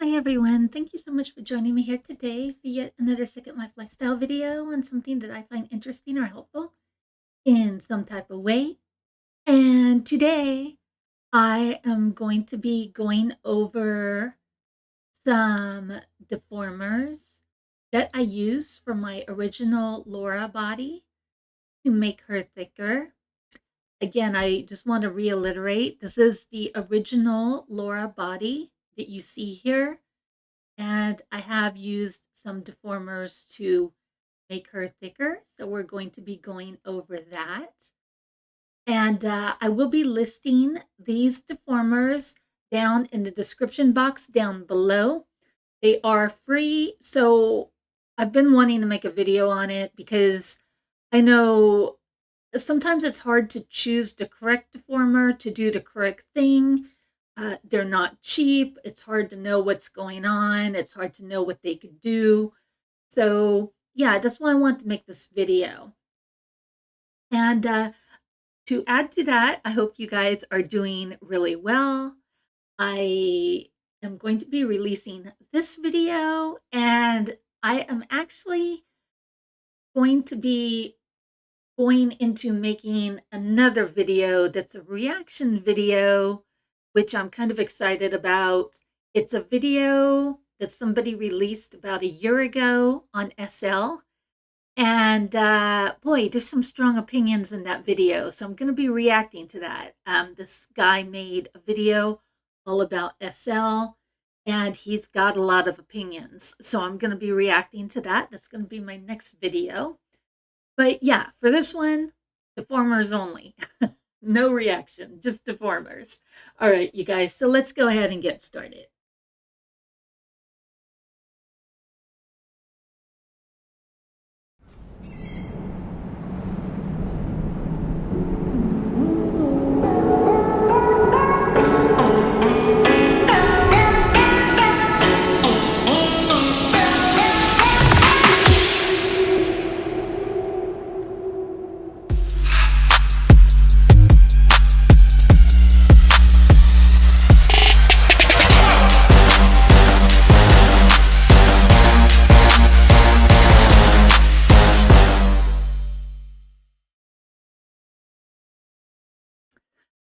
Hi everyone, thank you so much for joining me here today for yet another Second Life lifestyle video on something that I find interesting or helpful in some type of way. And today I am going to be going over some deformers that I use for my original Laura body to make her thicker. Again, I just want to reiterate, this is the original Laura body that you see here. And I have used some deformers to make her thicker. So we're going to be going over that. And I will be listing these deformers down in the description box down below. They are free. So I've been wanting to make a video on it because I know sometimes it's hard to choose the correct deformer to do the correct thing. They're not cheap. It's hard to know what's going on. It's hard to know what they could do. So yeah, that's why I want to make this video. And to add to that, I hope you guys are doing really well. I am going to be releasing this video, and I am actually going to be going into making another video that's a reaction video, which I'm kind of excited about. It's a video that somebody released about a year ago on SL. And boy, there's some strong opinions in that video. So I'm going to be reacting to that. This guy made a video all about SL, and he's got a lot of opinions. So I'm going to be reacting to that. That's going to be my next video. But yeah, for this one, deformers only. No reaction, just deformers. All right, you guys, so let's go ahead and get started.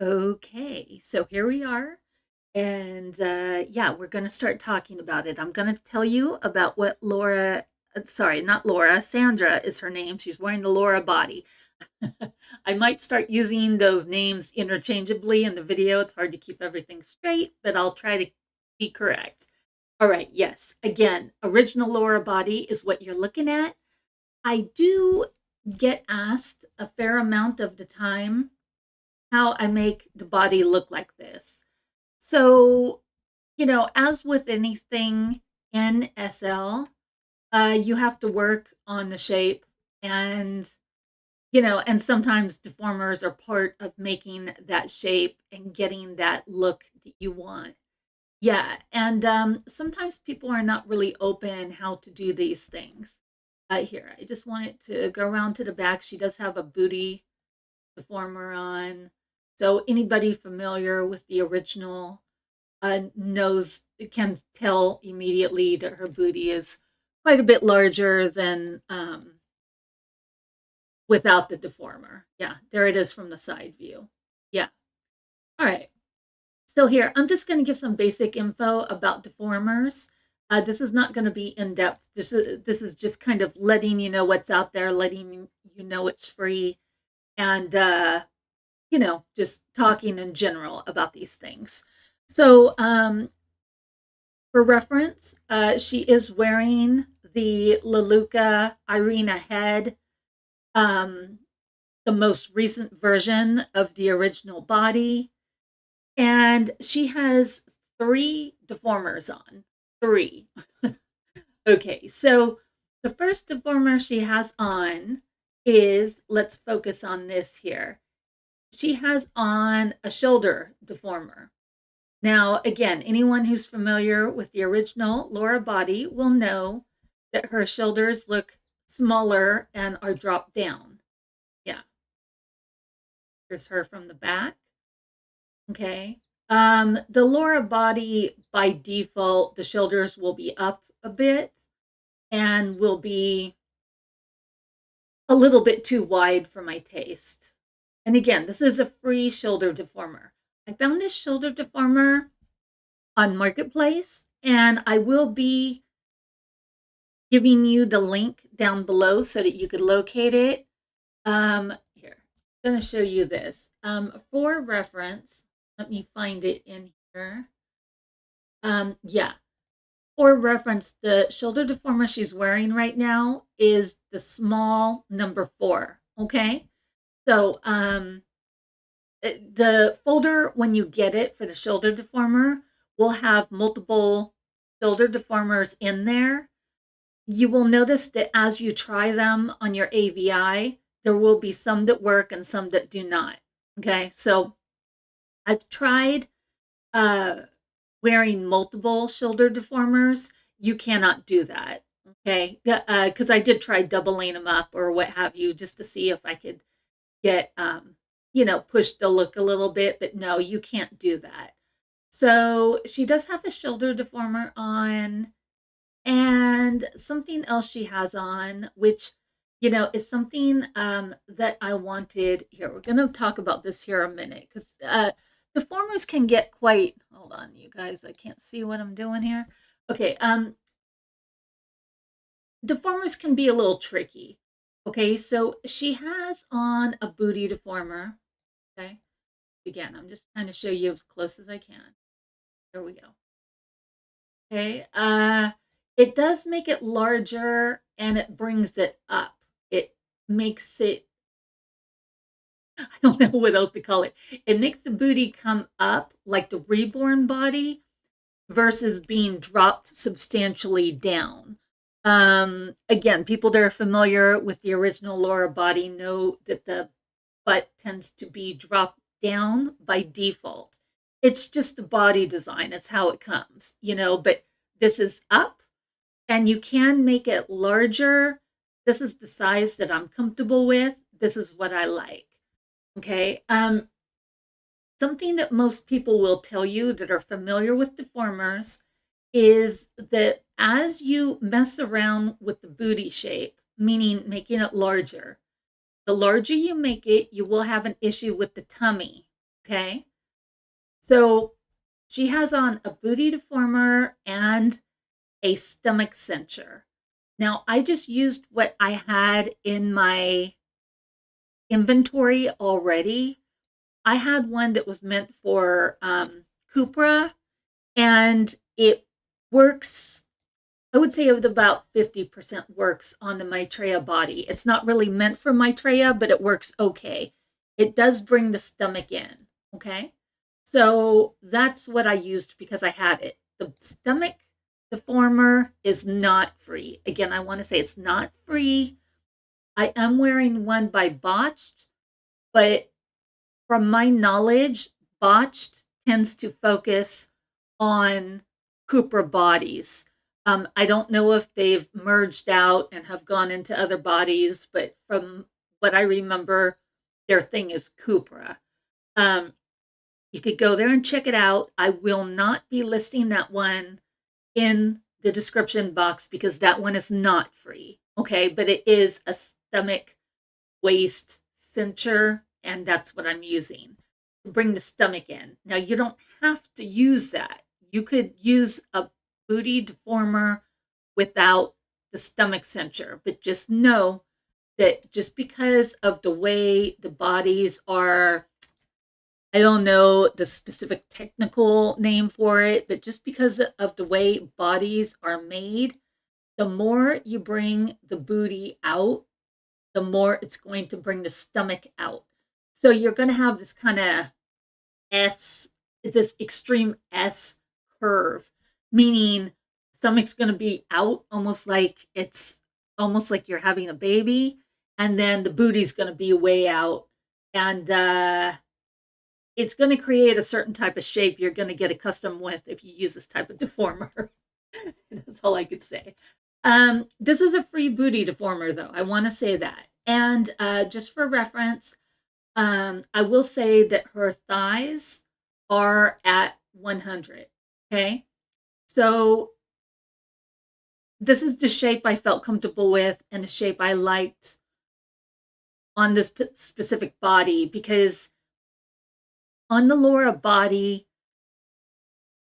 Okay, so here we are. And yeah, we're going to start talking about it. I'm going to tell you about what Laura, sorry, not Laura, Sandra is her name. She's wearing the Laura body. I might start using those names interchangeably in the video. It's hard to keep everything straight, but I'll try to be correct. All right, yes. Again, original Laura body is what you're looking at. I do get asked a fair amount of the time how I make the body look like this. So, as with anything in SL, you have to work on the shape, and and sometimes deformers are part of making that shape and getting that look that you want. Yeah, and sometimes people are not really open how to do these things. Here, I just wanted to go around to the back. She does have a booty deformer on. So anybody familiar with the original knows, can tell immediately that her booty is quite a bit larger than without the deformer. Yeah, there it is from the side view. Yeah. All right. So here, I'm just going to give some basic info about deformers. This is not going to be in depth. This is just kind of letting you know what's out there, letting you know it's free, and just talking in general about these things. So, for reference, she is wearing the Leluca Irina head, um, the most recent version of the original body. And she has 3 deformers on. 3. Okay, so the first deformer she has on is, let's focus on this here. She has on a shoulder deformer. Now, again, anyone who's familiar with the original Laura body will know that her shoulders look smaller and are dropped down. Yeah. Here's her from the back. Okay. The Lara body, by default, the shoulders will be up a bit and will be a little bit too wide for my taste. And again, this is a free shoulder deformer. I found this shoulder deformer on Marketplace, and I will be giving you the link down below so that you could locate it. Here, I'm going to show you this. For reference, let me find it in here. Yeah, for reference, the shoulder deformer she's wearing right now is the small number 4. Okay, so the folder when you get it for the shoulder deformer will have multiple shoulder deformers in there. You will notice that as you try them on your AVI, there will be some that work and some that do not. Okay, so I've tried wearing multiple shoulder deformers. You cannot do that. Okay, because I did try doubling them up or what have you, just to see if I could get push the look a little bit, but no, you can't do that. So she does have a shoulder deformer on, and something else she has on, which is something that I wanted. Here, we're going to talk about this here a minute, because deformers can get quite, hold on you guys, I can't see what I'm doing here. Okay, deformers can be a little tricky. Okay, so she has on a booty deformer. Okay, again, I'm just trying to show you as close as I can. There we go. Okay, it does make it larger and it brings it up. It makes it, I don't know what else to call it. It makes the booty come up like the reborn body versus being dropped substantially down. Again, people that are familiar with the original Lara body know that the butt tends to be dropped down by default. It's just the body design. It's how it comes, but this is up and you can make it larger. This is the size that I'm comfortable with. This is what I like. Okay. Something that most people will tell you that are familiar with deformers is that as you mess around with the booty shape, meaning making it larger, the larger you make it, you will have an issue with the tummy. Okay. So she has on a booty deformer and a stomach cincher. Now, I just used what I had in my inventory already. I had one that was meant for Cupra, and it works, I would say it about 50% works on the Maitreya body. It's not really meant for Maitreya, but it works okay. It does bring the stomach in, okay? So that's what I used because I had it. The stomach deformer is not free. Again, I want to say it's not free. I am wearing one by Botched, but from my knowledge, Botched tends to focus on Cupra bodies. I don't know if they've merged out and have gone into other bodies, but from what I remember, their thing is Cupra. You could go there and check it out. I will not be listing that one in the description box because that one is not free. Okay, but it is a stomach waist cincher, and that's what I'm using to bring the stomach in. Now, you don't have to use that. You could use a booty deformer without the stomach cincher, but just know that just because of the way the bodies are, I don't know the specific technical name for it, but just because of the way bodies are made, the more you bring the booty out, the more it's going to bring the stomach out. So you're going to have this kind of this extreme S curve, meaning stomach's going to be out almost like you're having a baby, and then the booty's going to be way out, and it's going to create a certain type of shape you're going to get accustomed with if you use this type of deformer. That's all I could say. This is a free booty deformer, though. I want to say that. And just for reference, I will say that her thighs are at 100. Okay. So this is the shape I felt comfortable with and the shape I liked on this specific body, because on the Lara body,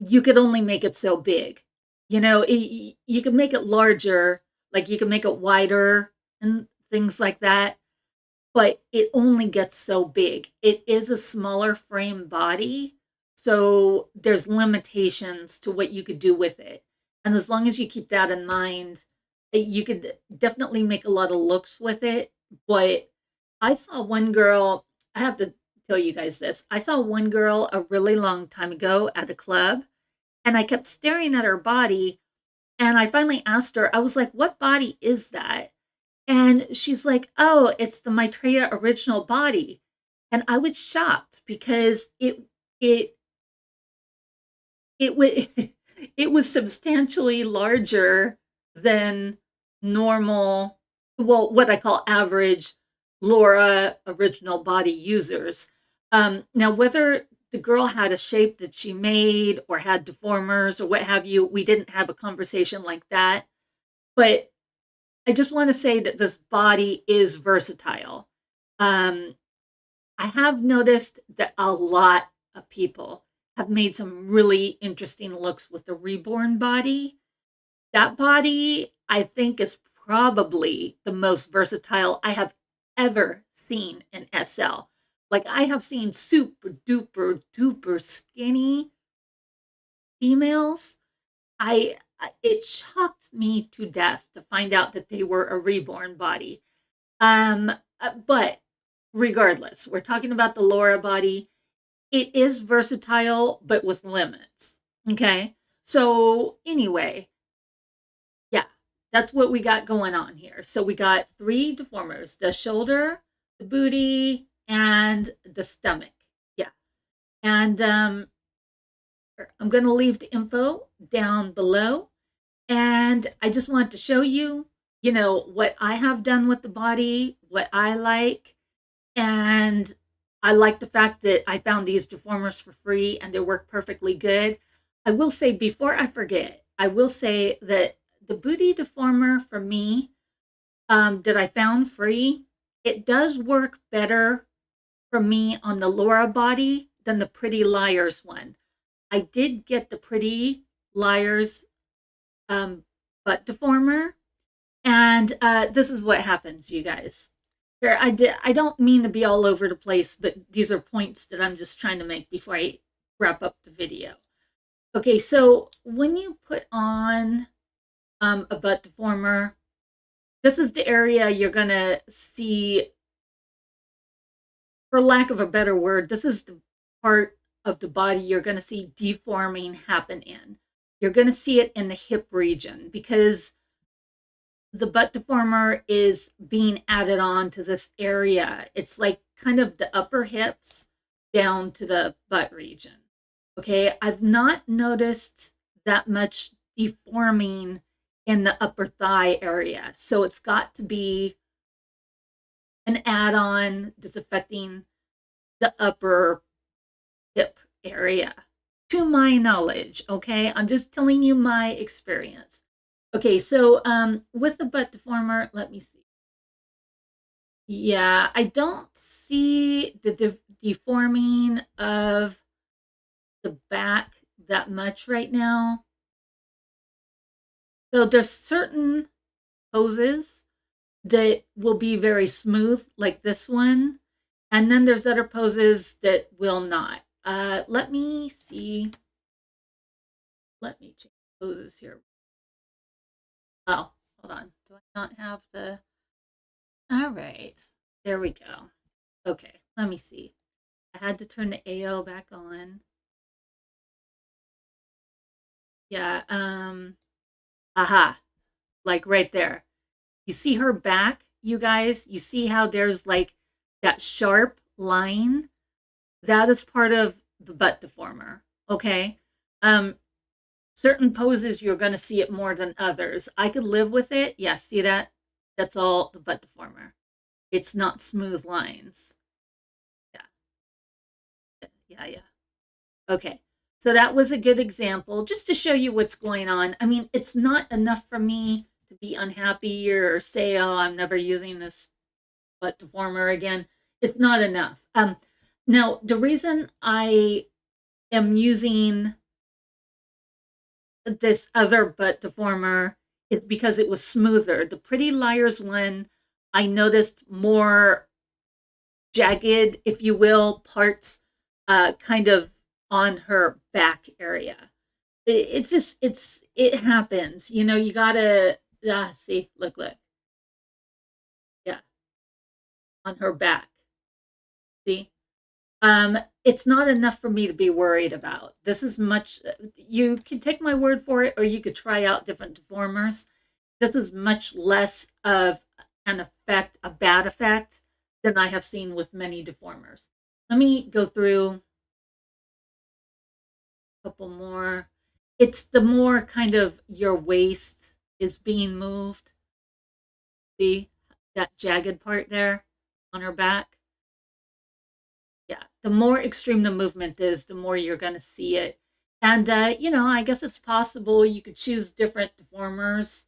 you could only make it so big. You can make it larger, like you can make it wider and things like that, but it only gets so big. It is a smaller frame body, so there's limitations to what you could do with it. And as long as you keep that in mind, you could definitely make a lot of looks with it. But I saw one girl, I have to tell you guys this. I saw one girl a really long time ago at a club, and I kept staring at her body. And I finally asked her, I was like, what body is that? And she's like, oh, it's the Maitreya original body. And I was shocked because it was it was substantially larger than normal, well, what I call average Lara original body users. Now, whether the girl had a shape that she made or had deformers or what have you, we didn't have a conversation like that. But I just want to say that this body is versatile. Um, I have noticed that a lot of people have made some really interesting looks with the reborn body. That body, I think, is probably the most versatile I have ever seen in SL. Like, I have seen super duper duper skinny females. It shocked me to death to find out that they were a reborn body. But regardless, we're talking about the Lara body. It is versatile, but with limits. Okay. So anyway, yeah, that's what we got going on here. So we got 3 deformers: the shoulder, the booty, and the stomach. Yeah. And I'm going to leave the info down below. And I just want to show you, what I have done with the body, what I like. And I like the fact that I found these deformers for free and they work perfectly good. I will say, before I forget, I will say that the booty deformer for me, that I found free, it does work better for me on the Lara body than the Pretty Liars one. I did get the Pretty Liars butt deformer, and this is what happens, you guys. Here, I don't mean to be all over the place, but these are points that I'm just trying to make before I wrap up the video. Okay, so when you put on a butt deformer, this is the area you're gonna see, for lack of a better word, this is the part of the body you're gonna see deforming happen in. You're gonna see it in the hip region, because the butt deformer is being added on to this area. It's like kind of the upper hips down to the butt region. Okay, I've not noticed that much deforming in the upper thigh area. So it's got to be an add-on that's affecting the upper hip area, to my knowledge. Okay, I'm just telling you my experience. Okay, so with the butt deformer, let me see. Yeah, I don't see the deforming of the back that much right now. So there's certain poses that will be very smooth, like this one. And then there's other poses that will not. Let me see. Let me change poses here. Oh, hold on. Do I not have the... All right. There we go. Okay, let me see. I had to turn the AO back on. Yeah, aha. Like right there. You see her back, you guys? You see how there's like that sharp line? That is part of the butt deformer, okay? Certain poses, you're going to see it more than others. I could live with it. Yeah, see that? That's all the butt deformer. It's not smooth lines. Yeah. Yeah, yeah. Okay. So that was a good example just to show you what's going on. I mean, it's not enough for me to be unhappy or say, oh, I'm never using this butt deformer again. It's not enough. Now, the reason I am using this other butt deformer is because it was smoother. The Pretty Liars one, I noticed more jagged, if you will, parts kind of on her back area. It's just, it happens. You know, you gotta, see, look, yeah, on her back. See? It's not enough for me to be worried about. This is much, you can take my word for it, or you could try out different deformers. This is much less of an effect, a bad effect, than I have seen with many deformers. Let me go through a couple more. It's the more kind of your waist is being moved. See that jagged part there on her back? Yeah, the more extreme the movement is, the more you're going to see it. And, you know, I guess it's possible you could choose different deformers.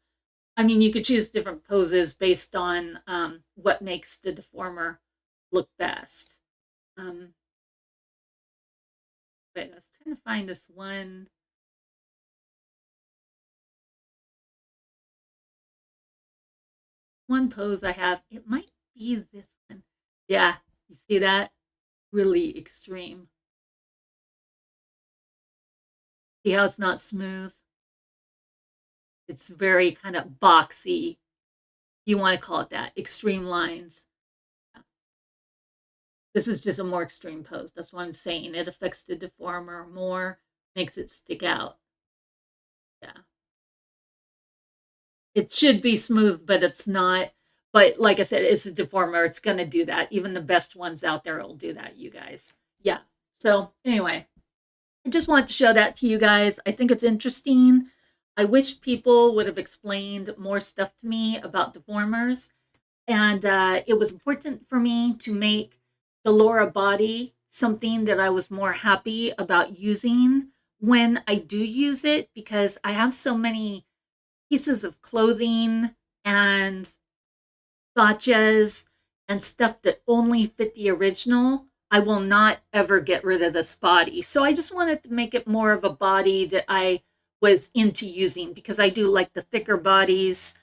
I mean, you could choose different poses based on what makes the deformer look best. Wait, I was trying to find this one pose I have. It might be this one. Yeah, you see that? Really extreme. See how it's not smooth? It's very kind of boxy. You want to call it that, extreme lines. This is just a more extreme pose. That's what I'm saying. It affects the deformer more, makes it stick out. Yeah. It should be smooth, but it's not. But like I said, it's a deformer. It's going to do that. Even the best ones out there will do that, you guys. Yeah. So anyway, I just wanted to show that to you guys. I think it's interesting. I wish people would have explained more stuff to me about deformers. And it was important for me to make the Lara body something that I was more happy about using when I do use it, because I have so many pieces of clothing and gotchas and stuff that only fit the original. I will not ever get rid of this body. So I just wanted to make it more of a body that I was into using, because I do like the thicker bodies.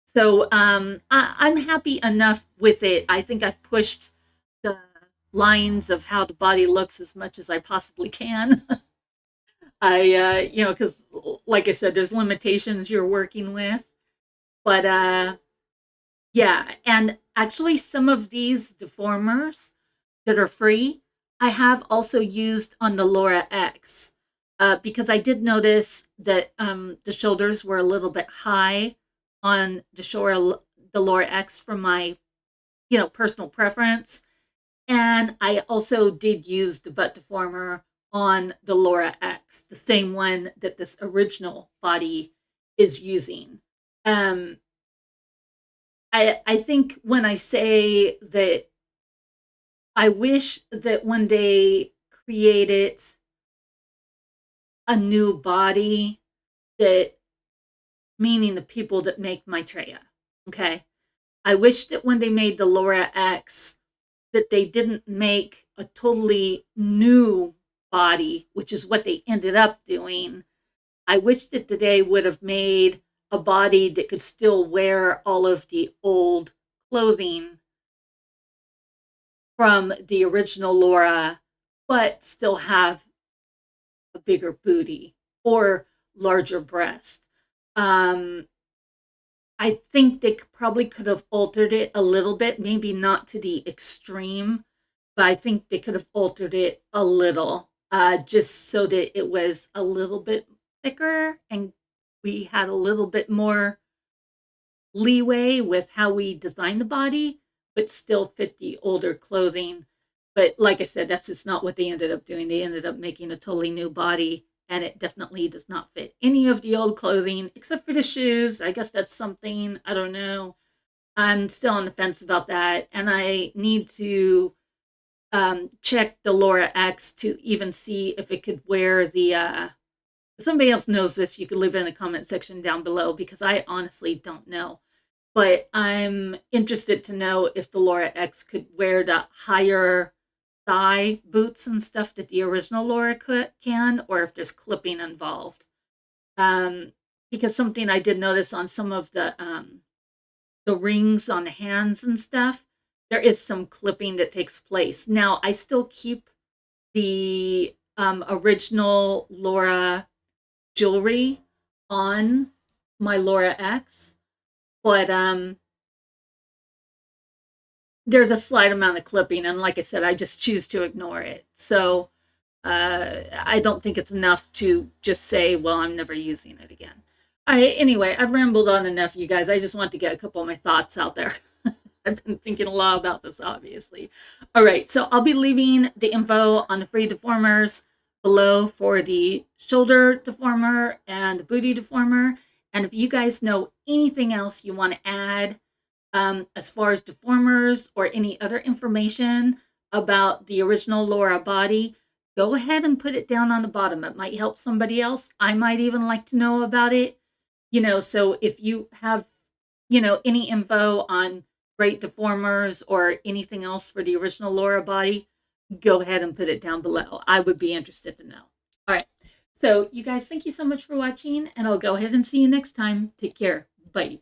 So I'm happy enough with it. I think I've pushed the lines of how the body looks as much as I possibly can. You know, because like I said, there's limitations you're working with. But yeah, and actually, some of these deformers that are free, I have also used on the LaraX, because I did notice that the shoulders were a little bit high on the LaraX for my, you know, personal preference. And I also did use the butt deformer on the LaraX, the same one that this original body is using. Um, I think when I say that I wish that when they created a new body, that, meaning the people that make Maitreya, okay? I wish that when they made the LaraX, that they didn't make a totally new body, which is what they ended up doing. I wish that they would have made a body that could still wear all of the old clothing from the original Lara, but still have a bigger booty or larger breast. Um, I think they probably could have altered it a little bit, maybe not to the extreme, but I think they could have altered it a little, just so that it was a little bit thicker and we had a little bit more leeway with how we design the body, but still fit the older clothing. But like I said, that's just not what they ended up doing. They ended up making a totally new body, and it definitely does not fit any of the old clothing except for the shoes. I guess that's something, I don't know. I'm still on the fence about that, and I need to check the LaraX to even see if it could wear the, if somebody else knows this, you could leave it in the comment section down below, because I honestly don't know. But I'm interested to know if the LaraX could wear the higher thigh boots and stuff that the original Lara can, or if there's clipping involved. Because something I did notice on some of the rings on the hands and stuff, there is some clipping that takes place. Now, I still keep the original Lara jewelry on my LaraX, but there's a slight amount of clipping, and like I said, I just choose to ignore it. So I don't think it's enough to just say, well, I'm never using it again. Anyway, I've rambled on enough, you guys. I just want to get a couple of my thoughts out there. I've been thinking a lot about this, obviously. All right, so I'll be leaving the info on the free deformers below for the shoulder deformer and the booty deformer. And if you guys know anything else you want to add as far as deformers or any other information about the original Lara body, go ahead and put it down on the bottom. It might help somebody else. I might even like to know about it. So if you have, any info on great deformers or anything else for the original Lara body, go ahead and put it down below. I would be interested to know. All right. So you guys, thank you so much for watching, and I'll go ahead and see you next time. Take care. Bye.